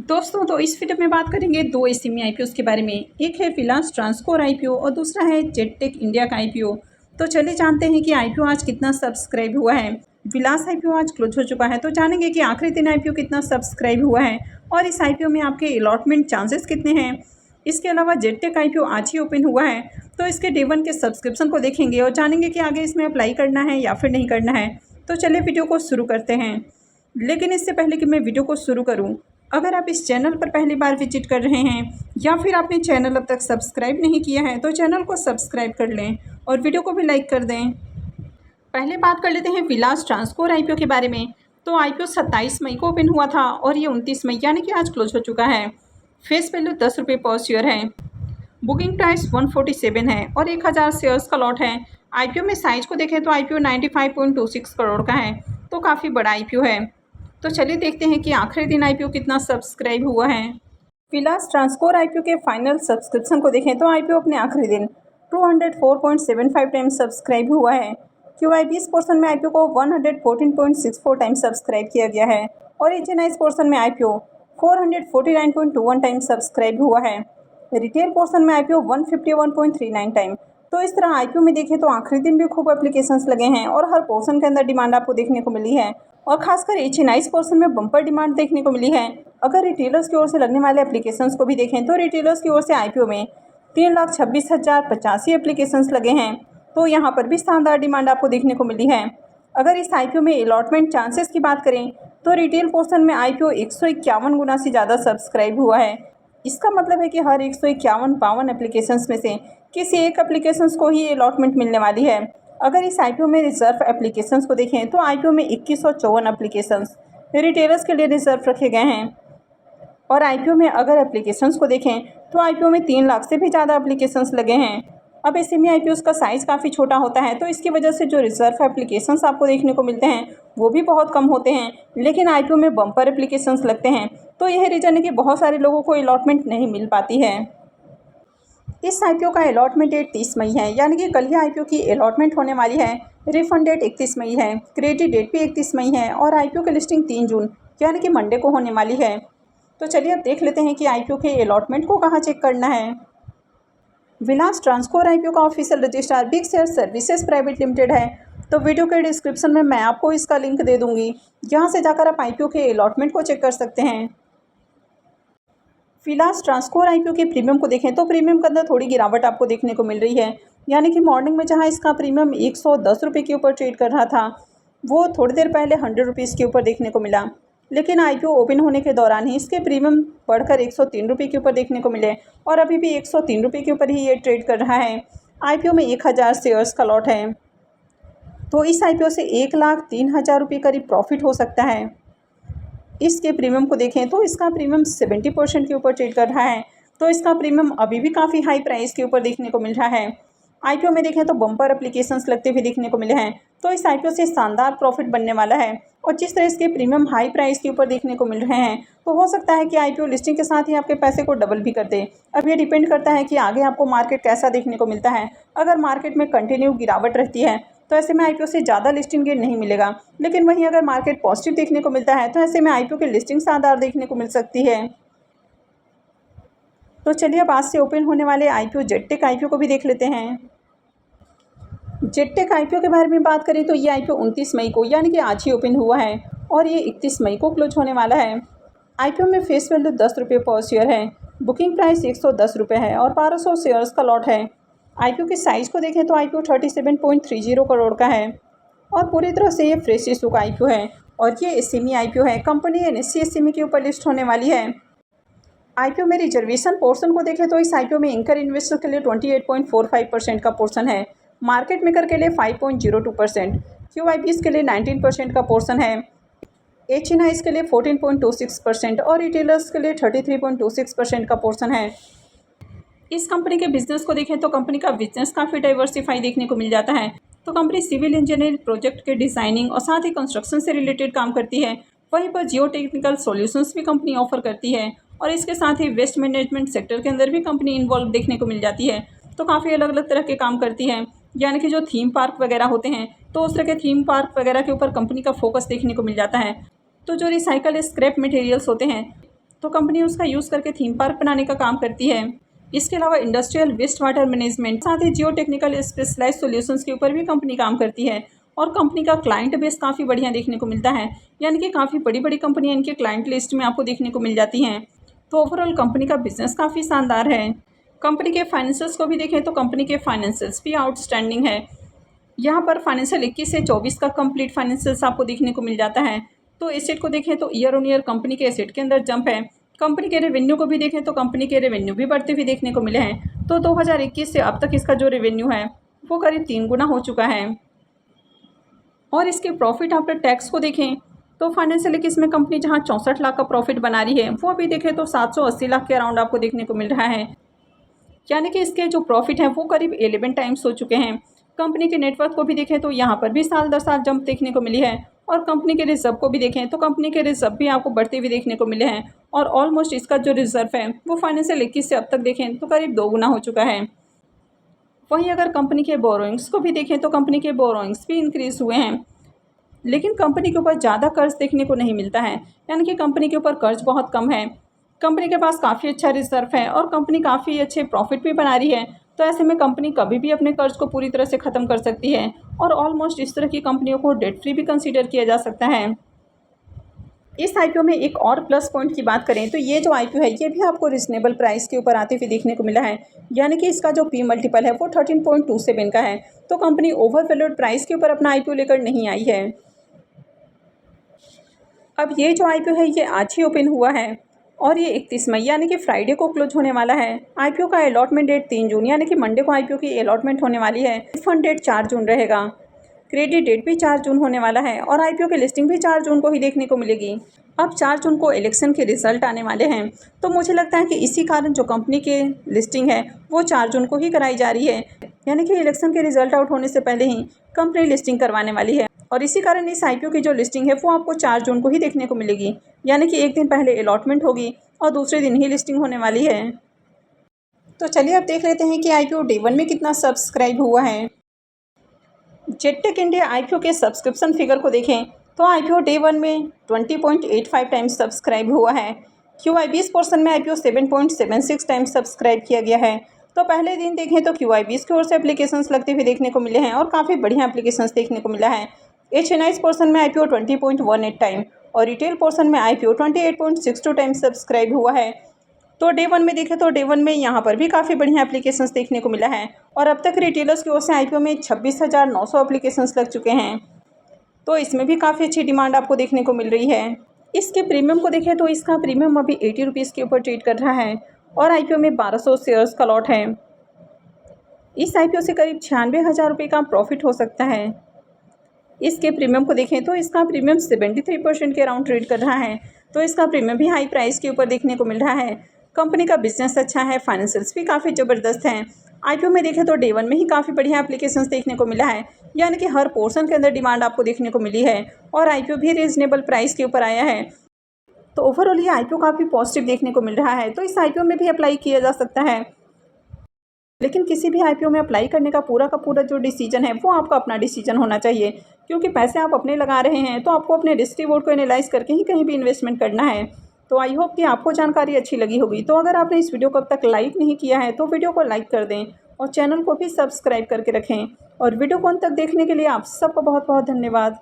दोस्तों तो इस वीडियो में बात करेंगे दो एसएमई आईपीओ के बारे में। एक है विलास ट्रांसकोर आईपीओ और दूसरा है जेटटेक इंडिया का आईपीओ। तो चलिए जानते हैं कि आईपीओ आज कितना सब्सक्राइब हुआ है। विलास आईपीओ आज क्लोज हो चुका है, तो जानेंगे कि आखिरी दिन आईपीओ कितना सब्सक्राइब हुआ है और इस आईपीओ में आपके अलॉटमेंट चांसेस कितने हैं। इसके अलावा जेटटेक आईपीओ आज ही ओपन हुआ है, तो इसके डे 1 के सब्सक्रिप्शन को देखेंगे और जानेंगे कि आगे इसमें अप्लाई करना है या फिर नहीं करना है। तो चलिए वीडियो को शुरू करते हैं। लेकिन इससे पहले कि मैं वीडियो को शुरू करूं, अगर आप इस चैनल पर पहली बार विजिट कर रहे हैं या फिर आपने चैनल अब तक सब्सक्राइब नहीं किया है तो चैनल को सब्सक्राइब कर लें और वीडियो को भी लाइक कर दें। पहले बात कर लेते हैं विलास ट्रांसकोर आईपीओ के बारे में। तो आईपीओ 27 मई को ओपन हुआ था और ये 29 मई यानी कि आज क्लोज हो चुका है। फेस वैल्यू 10 रुपये पर शेयर है। बुकिंग प्राइस 147 है और 1000 शेयर्स का लॉट है। आईपीओ में साइज को देखें तो आईपीओ 95.26 करोड़ का है, तो काफ़ी बड़ा आईपीओ है। तो चलिए देखते हैं कि आखिरी दिन आईपीओ कितना सब्सक्राइब हुआ है। विलास ट्रांसकोर आईपीओ के फाइनल सब्सक्रिप्शन को देखें तो आईपीओ अपने आखिरी दिन 204.75 टाइम्स सब्सक्राइब हुआ है। QIBs पोर्शन में आईपीओ को 114.64 टाइम्स सब्सक्राइब किया गया है और HNIs पोर्शन में आईपीओ 449.21 टाइम्स सब्सक्राइब हुआ है। रिटेल पोर्शन में आईपीओ 151.39 टाइम। तो इस तरह आईपीओ में देखें तो आखिरी दिन भी खूब एप्लीकेशंस लगे हैं और हर पोर्शन के अंदर डिमांड आपको देखने को मिली है और खासकर HNIs पोर्शन में बम्पर डिमांड देखने को मिली है। अगर रिटेलर्स की ओर से लगने वाले एप्लीकेशंस को भी देखें तो रिटेलर्स की ओर से आईपीओ में 3,26,085 एप्लीकेशंस लगे हैं, तो यहाँ पर भी शानदार डिमांड आपको देखने को मिली है। अगर इस आईपीओ में अलॉटमेंट चांसेस की बात करें तो रिटेल पोर्शन में आईपीओ 151 गुना से ज़्यादा सब्सक्राइब हुआ है। इसका मतलब है कि हर 151-52 एप्लीकेशंस में से किसी एक एप्लीकेशंस को ही अलॉटमेंट मिलने वाली है। अगर इस आईपीओ में रिजर्व एप्लीकेशंस को देखें तो आईपीओ में 2154 एप्लीकेशंस रिटेलर्स के लिए रिजर्व रखे गए हैं और आईपीओ में अगर एप्लीकेशंस को देखें तो आईपीओ में 3 लाख से भी ज़्यादा एप्लीकेशंस लगे हैं। अब एसएमई आईपीओस का साइज़ काफ़ी छोटा होता है, तो इसकी वजह से जो रिजर्व एप्लीकेशंस आपको देखने को मिलते हैं वो भी बहुत कम होते हैं, लेकिन आईपीओ में बम्पर एप्लीकेशंस लगते हैं, तो यह रीज़न है कि बहुत सारे लोगों को अलॉटमेंट नहीं मिल पाती है। इस आईपीओ का अलॉटमेंट डेट 30 मई है, यानी कि कल ही आईपीओ की अलॉटमेंट होने वाली है। रिफंड डेट 31 मई है, क्रेडिट डेट भी 31 मई है और आईपीओ की लिस्टिंग 3 जून यानी कि मंडे को होने वाली है। तो चलिए अब देख लेते हैं कि आईपीओ के अलॉटमेंट को कहाँ चेक करना है। विलास ट्रांसकोर आईपीओ का official registrar big share services private limited है। तो वीडियो के डिस्क्रिप्शन में मैं आपको इसका लिंक दे दूँगी, जहाँ से जाकर आप आईपीओ के अलॉटमेंट को चेक कर सकते हैं। विलास ट्रांसकोर आईपीओ के प्रीमियम को देखें तो प्रीमियम के अंदर थोड़ी गिरावट आपको देखने को मिल रही है, यानी कि मॉर्निंग में जहां इसका प्रीमियम 110 रुपये के ऊपर ट्रेड कर रहा था, वो थोड़ी देर पहले 100 रुपीज़ के ऊपर देखने को मिला। लेकिन आईपीओ ओपन होने के दौरान ही इसके प्रीमियम बढ़कर 103 रुपये के ऊपर देखने को मिले और अभी भी 103 रुपये के ऊपर ही ये ट्रेड कर रहा है। आईपीओ में 1000 शेयर्स का लॉट है, तो इस आईपीओ से 1,03,000 रुपये करीब प्रॉफिट हो सकता है। इसके प्रीमियम को देखें तो इसका प्रीमियम 70% के ऊपर ट्रेड कर रहा है, तो इसका प्रीमियम अभी भी काफ़ी हाई प्राइस के ऊपर देखने को मिल रहा है। आईपीओ में देखें तो बम्पर एप्लीकेशंस लगते हुए देखने को मिले हैं, तो इस आईपीओ से शानदार प्रॉफिट बनने वाला है और जिस तरह इसके प्रीमियम हाई प्राइस के ऊपर देखने को मिल रहे हैं, तो हो सकता है कि आईपीओ लिस्टिंग के साथ ही आपके पैसे को डबल भी कर दे। अब ये डिपेंड करता है कि आगे आपको मार्केट कैसा देखने को मिलता है। अगर मार्केट में कंटिन्यू गिरावट रहती है तो ऐसे में आईपीओ से ज़्यादा लिस्टिंग गेन नहीं मिलेगा, लेकिन वहीं अगर मार्केट पॉजिटिव देखने को मिलता है तो ऐसे में आईपीओ की लिस्टिंग शानदार देखने को मिल सकती है। तो चलिए अब आज से ओपन होने वाले आईपीओ जेटटेक आईपीओ को भी देख लेते हैं। जेटटेक आईपीओ के बारे में बात करें तो ये आईपीओ 29 मई को यानी कि आज ही ओपन हुआ है और ये 31 मई को क्लोज होने वाला है। आईपीओ में फेस वैल्यू 10 रुपये पर शेयर है। बुकिंग प्राइस 110 रुपये है और 1200 शेयर्स का लॉट है। आईपीओ के साइज़ को देखें तो आईपीओ 37.30 करोड़ का है और पूरी तरह से ये फ्रेश इशू का आईपीओ है और ये एसएमई आईपीओ है। कंपनी NSE एसएमई के ऊपर लिस्ट होने वाली है। आईपीओ में रिजर्वेशन पोर्शन को देखें तो इस आईपीओ में एंकर इन्वेस्टर के लिए 28.45% का पोर्शन है, मार्केट मेकर के लिए 5.02%, QIBs के लिए 19% का पोर्शन है, HNIs के लिए 14.26% और रिटेलर्स के लिए 33.26% का पोर्शन है। इस कंपनी के बिजनेस को देखें तो कंपनी का बिजनेस काफ़ी डाइवर्सिफाई देखने को मिल जाता है। तो कंपनी सिविल इंजीनियरिंग प्रोजेक्ट के डिज़ाइनिंग और साथ ही कंस्ट्रक्शन से रिलेटेड काम करती है। वहीं पर जियो टेक्निकल सॉल्यूशंस भी कंपनी ऑफर करती है और इसके साथ ही वेस्ट मैनेजमेंट सेक्टर के अंदर भी कंपनी इन्वॉल्व देखने को मिल जाती है। तो काफ़ी अलग अलग तरह के काम करती है, यानी कि जो थीम पार्क वगैरह होते हैं तो उस तरह के थीम पार्क वगैरह के ऊपर कंपनी का फोकस देखने को मिल जाता है। तो जो रिसाइकल स्क्रैप मटेरियल्स होते हैं तो कंपनी उसका यूज़ करके थीम पार्क बनाने का काम करती है। इसके अलावा इंडस्ट्रियल वेस्ट वाटर मैनेजमेंट, साथ ही जियो टेक्निकल स्पेशलाइज्ड सॉल्यूशंस के ऊपर भी कंपनी काम करती है। और कंपनी का क्लाइंट बेस काफ़ी बढ़िया देखने को मिलता है, यानी कि काफ़ी बड़ी बड़ी कंपनियां इनके क्लाइंट लिस्ट में आपको देखने को मिल जाती हैं। तो ओवरऑल कंपनी का बिजनेस काफ़ी शानदार है। कंपनी के फाइनेंशियल्स को भी देखें तो कंपनी के फाइनेंशियल्स भी आउटस्टैंडिंग है। यहाँ पर फाइनेंशियल 21 से 24 का कंप्लीट फाइनेंशियल्स आपको देखने को मिल जाता है। तो एसेट को देखें तो ईयर ऑन ईयर कंपनी के एसेट के अंदर जंप है। कंपनी के रेवेन्यू को भी देखें तो कंपनी के रेवेन्यू भी बढ़ते हुए देखने को मिले हैं। तो 2021 से अब तक इसका जो रेवेन्यू है वो करीब 3 गुना हो चुका है। और इसके प्रॉफिट आफ्टर टैक्स को देखें तो फाइनेंशियल 21 में कंपनी जहां 64 लाख का प्रॉफिट बना रही है, वो अभी देखें तो 780 लाख के अराउंड आपको देखने को मिल रहा है, यानी कि इसके जो प्रॉफिट है वो करीब 11 टाइम्स हो चुके हैं। कंपनी के नेटवर्थ को भी देखें तो यहाँ पर भी साल दर साल जंप देखने को मिली है। और कंपनी के रिजर्व को भी देखें तो कंपनी के रिजर्व भी आपको बढ़ते हुए देखने को मिले हैं। और ऑलमोस्ट इसका जो रिजर्व है वो फाइनेंशियल 21 से अब तक देखें तो करीब 2 गुना हो चुका है। वहीं अगर कंपनी के बोरोइंग्स को भी देखें तो कंपनी के बोरोइंग्स भी इंक्रीज़ हुए हैं, लेकिन कंपनी के ऊपर ज़्यादा कर्ज देखने को नहीं मिलता है, यानी कि कंपनी के ऊपर कर्ज बहुत कम है। कंपनी के पास काफ़ी अच्छा रिजर्व है और कंपनी काफ़ी अच्छे प्रॉफिट भी बना रही है। तो ऐसे में कंपनी कभी भी अपने कर्ज को पूरी तरह से ख़त्म कर सकती है और ऑलमोस्ट इस तरह की कंपनियों को डेट फ्री भी कंसीडर किया जा सकता है। इस आईपीओ में एक और प्लस पॉइंट की बात करें तो ये जो आईपीओ है ये भी आपको रिजनेबल प्राइस के ऊपर आते हुए देखने को मिला है, यानी कि इसका जो पी मल्टीपल है वो 13.27 का है। तो कंपनी ओवर वैल्यूड प्राइस के ऊपर अपना आईपीओ लेकर नहीं आई है। अब ये जो आईपीओ है ये आज ही ओपन हुआ है और ये 31 मई यानी कि फ्राइडे को क्लोज होने वाला है। आईपीओ का अलॉटमेंट डेट 3 जून यानी कि मंडे को आईपीओ की अलॉटमेंट होने वाली है। फंड डेट 4 जून रहेगा, क्रेडिट डेट भी 4 जून होने वाला है और आईपीओ की लिस्टिंग भी 4 जून को ही देखने को मिलेगी। अब 4 जून को इलेक्शन के रिजल्ट आने वाले हैं, तो मुझे लगता है कि इसी कारण जो कंपनी की लिस्टिंग है वो 4 जून को ही कराई जा रही है, यानी कि इलेक्शन के रिजल्ट आउट होने से पहले ही कंपनी लिस्टिंग करवाने वाली है। और इसी कारण इस आईपीओ की जो लिस्टिंग है वो आपको 4 जून को ही देखने को मिलेगी, यानी कि एक दिन पहले अलॉटमेंट होगी और दूसरे दिन ही लिस्टिंग होने वाली है। तो चलिए अब देख लेते हैं कि आईपीओ डे 1 में कितना सब्सक्राइब हुआ है। जेटटेक इंडिया आईपीओ के सब्सक्रिप्शन फिगर को देखें तो आईपीओ डे 1 में 20.85 टाइम्स सब्सक्राइब हुआ है। QI20 पोर्शन में आईपीओ 7.76 टाइम्स सब्सक्राइब किया गया है। तो पहले दिन देखें तो QI20 की ओर से एप्लीकेशंस लगते हुए देखने को मिले हैं और काफ़ी बढ़िया एप्लीकेशंस देखने को मिला है। HNI पोर्शन में आईपीओ 20.18 टाइम और रिटेल पोर्शन में आईपीओ 28.62 टाइम्स सब्सक्राइब हुआ है। तो डे 1 में देखें तो डे 1 में यहाँ पर भी काफ़ी बढ़िया एप्लीकेशंस देखने को मिला है और अब तक रिटेलर्स की ओर से आईपीओ में 26,900 एप्लीकेशंस लग चुके हैं। तो इसमें भी काफ़ी अच्छी डिमांड आपको देखने को मिल रही है। इसके प्रीमियम को देखें तो इसका प्रीमियम अभी 80 रुपीज़ के ऊपर ट्रेड कर रहा है और आईपीओ में 1200 शेयर्स का लॉट है। इस आईपीओ से करीब 96,000 रुपये का प्रॉफिट हो सकता है। इसके प्रीमियम को देखें तो इसका प्रीमियम 73% के अराउंड ट्रेड कर रहा है, तो इसका प्रीमियम भी हाई प्राइस के ऊपर देखने को मिल रहा है। कंपनी का बिजनेस अच्छा है, फाइनेंशियल्स भी काफ़ी ज़बरदस्त हैं। आईपीओ में देखें तो डे 1 में ही काफ़ी बढ़िया एप्लीकेशंस देखने को मिला है, यानी कि हर पोर्शन के अंदर डिमांड आपको देखने को मिली है और आईपीओ भी रीजनेबल प्राइस के ऊपर आया है। तो ओवरऑल ये आईपीओ काफ़ी पॉजिटिव देखने को मिल रहा है, तो इस आईपीओ में भी अप्लाई किया जा सकता है। लेकिन किसी भी आईपीओ में अप्लाई करने का पूरा जो डिसीजन है वो आपका अपना डिसीजन होना चाहिए, क्योंकि पैसे आप अपने लगा रहे हैं तो आपको अपने रिस्क रिवॉर्ड को एनालाइज करके ही कहीं भी इन्वेस्टमेंट करना है। तो आई होप कि आपको जानकारी अच्छी लगी होगी। तो अगर आपने इस वीडियो को अब तक लाइक नहीं किया है तो वीडियो को लाइक कर दें और चैनल को भी सब्सक्राइब करके रखें। और वीडियो को अंत तक देखने के लिए आप सबका बहुत बहुत धन्यवाद।